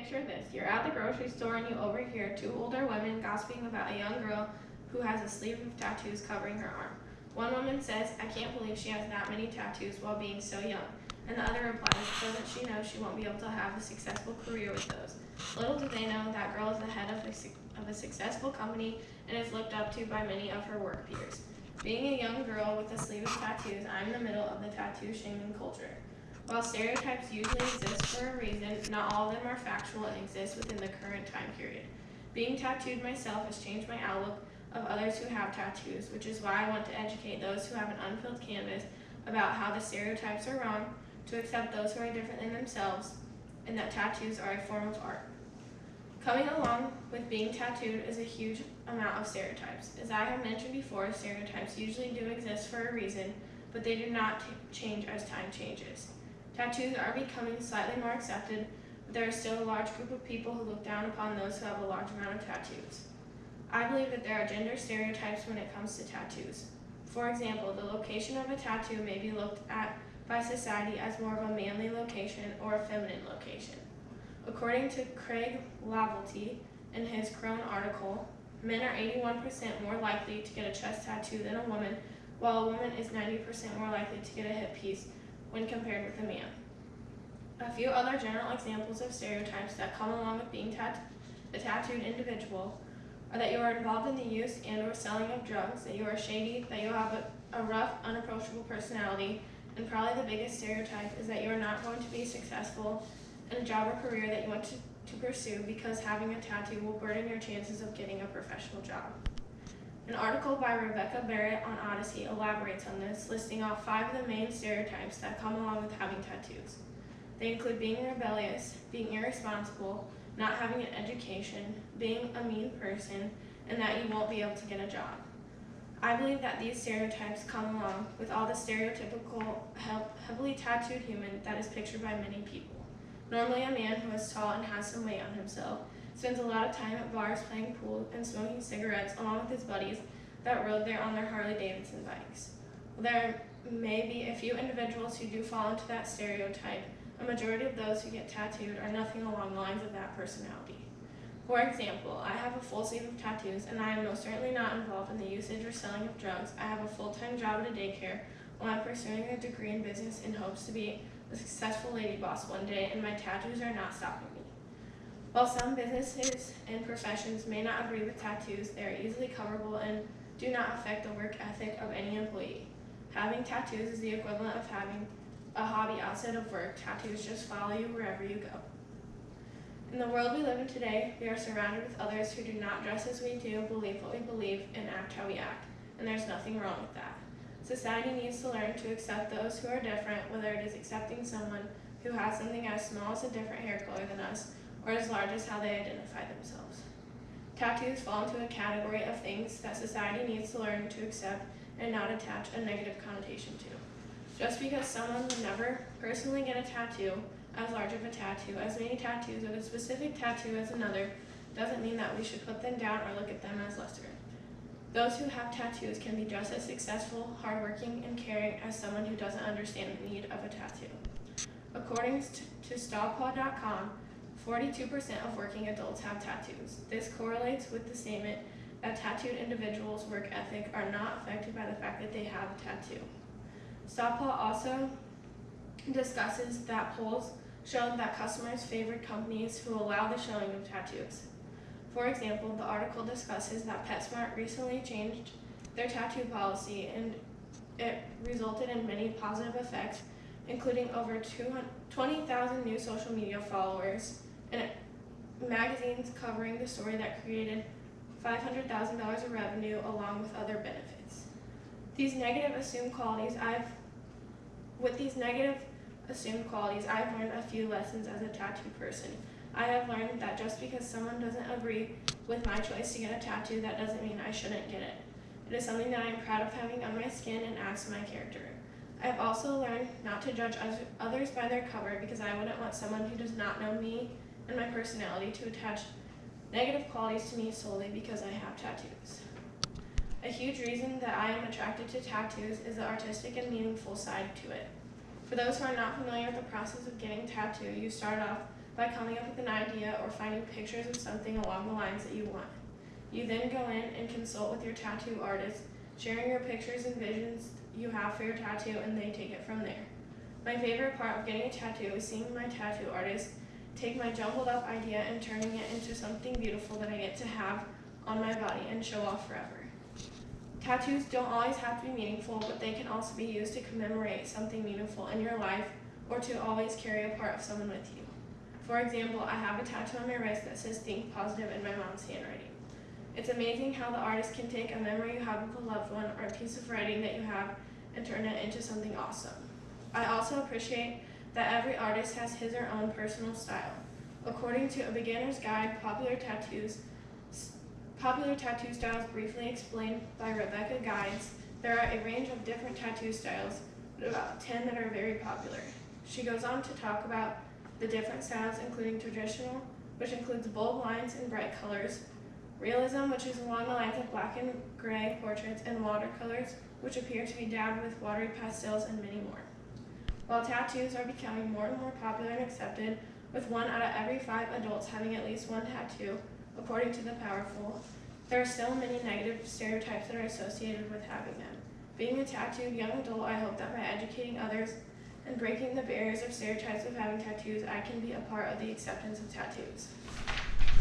Picture this. You're at the grocery store and you overhear two older women gossiping about a young girl who has a sleeve of tattoos covering her arm. One woman says, "I can't believe she has that many tattoos while being so young." And the other replies, "Doesn't she know she won't be able to have a successful career with those?" Little do they know that girl is the head of a successful company and is looked up to by many of her work peers. Being a young girl with a sleeve of tattoos, I'm in the middle of the tattoo shaming culture. While stereotypes usually exist for a reason, not all of them are factual and exist within the current time period. Being tattooed myself has changed my outlook of others who have tattoos, which is why I want to educate those who have an unfilled canvas about how the stereotypes are wrong, to accept those who are different than themselves, and that tattoos are a form of art. Coming along with being tattooed is a huge amount of stereotypes. As I have mentioned before, stereotypes usually do exist for a reason, but they do not change as time changes. Tattoos are becoming slightly more accepted, but there is still a large group of people who look down upon those who have a large amount of tattoos. I believe that there are gender stereotypes when it comes to tattoos. For example, the location of a tattoo may be looked at by society as more of a manly location or a feminine location. According to Craig Lavalty in his Crone article, men are 81% more likely to get a chest tattoo than a woman, while a woman is 90% more likely to get a hip piece when compared with a man. A few other general examples of stereotypes that come along with being a tattooed individual are that you are involved in the use and or selling of drugs, that you are shady, that you have a rough, unapproachable personality, and probably the biggest stereotype is that you are not going to be successful in a job or career that you want to pursue because having a tattoo will burden your chances of getting a professional job. An article by Rebecca Barrett on Odyssey elaborates on this, listing off 5 of the main stereotypes that come along with having tattoos. They include being rebellious, being irresponsible, not having an education, being a mean person, and that you won't be able to get a job. I believe that these stereotypes come along with all the stereotypical, heavily tattooed human that is pictured by many people. Normally a man who is tall and has some weight on himself, spends a lot of time at bars playing pool and smoking cigarettes along with his buddies that rode there on their Harley-Davidson bikes. While there may be a few individuals who do fall into that stereotype, a majority of those who get tattooed are nothing along the lines of that personality. For example, I have a full sleeve of tattoos and I am most certainly not involved in the usage or selling of drugs. I have a full-time job at a daycare while I'm pursuing a degree in business in hopes to be a successful lady boss one day, and my tattoos are not stopping me. While some businesses and professions may not agree with tattoos, they are easily coverable and do not affect the work ethic of any employee. Having tattoos is the equivalent of having a hobby outside of work. Tattoos just follow you wherever you go. In the world we live in today, we are surrounded with others who do not dress as we do, believe what we believe, and act how we act, and there's nothing wrong with that. Society needs to learn to accept those who are different, whether it is accepting someone who has something as small as a different hair color than us, or as large as how they identify themselves. Tattoos fall into a category of things that society needs to learn to accept and not attach a negative connotation to. Just because someone would never personally get a tattoo as large of a tattoo, as many tattoos of a specific tattoo as another, doesn't mean that we should put them down or look at them as lesser. Those who have tattoos can be just as successful, hardworking, and caring as someone who doesn't understand the need of a tattoo. According to StopPaw.com, 42% of working adults have tattoos. This correlates with the statement that tattooed individuals' work ethic are not affected by the fact that they have a tattoo. StopPaw also discusses that polls show that customers favored companies who allow the showing of tattoos. For example, the article discusses that PetSmart recently changed their tattoo policy and it resulted in many positive effects, including over 20,000 new social media followers and magazines covering the story that created $500,000 of revenue along with other benefits. With these negative assumed qualities, I've learned a few lessons as a tattoo person. I have learned that just because someone doesn't agree with my choice to get a tattoo, that doesn't mean I shouldn't get it. It is something that I am proud of having on my skin and adds to my character. I have also learned not to judge others by their cover because I wouldn't want someone who does not know me and my personality to attach negative qualities to me solely because I have tattoos. A huge reason that I am attracted to tattoos is the artistic and meaningful side to it. For those who are not familiar with the process of getting a tattoo, you start off by coming up with an idea or finding pictures of something along the lines that you want. You then go in and consult with your tattoo artist, sharing your pictures and visions you have for your tattoo, and they take it from there. My favorite part of getting a tattoo is seeing my tattoo artist take my jumbled up idea and turning it into something beautiful that I get to have on my body and show off forever. Tattoos don't always have to be meaningful, but they can also be used to commemorate something meaningful in your life or to always carry a part of someone with you. For example, I have a tattoo on my wrist that says "Think Positive" in my mom's handwriting. It's amazing how the artist can take a memory you have with a loved one or a piece of writing that you have and turn it into something awesome. I also appreciate that every artist has his or own personal style. According to A Beginner's Guide, Popular tattoo styles briefly explained by Rebecca Guides, there are a range of different tattoo styles, but about 10 that are very popular. She goes on to talk about the different styles, including traditional, which includes bold lines and bright colors, realism, which is along the lines of black and gray portraits, and watercolors, which appear to be dabbed with watery pastels, and many more. While tattoos are becoming more and more popular and accepted, with 1 out of every 5 adults having at least one tattoo, according to The Powerful, there are still many negative stereotypes that are associated with having them. Being a tattooed young adult, I hope that by educating others and breaking the barriers of stereotypes of having tattoos, I can be a part of the acceptance of tattoos.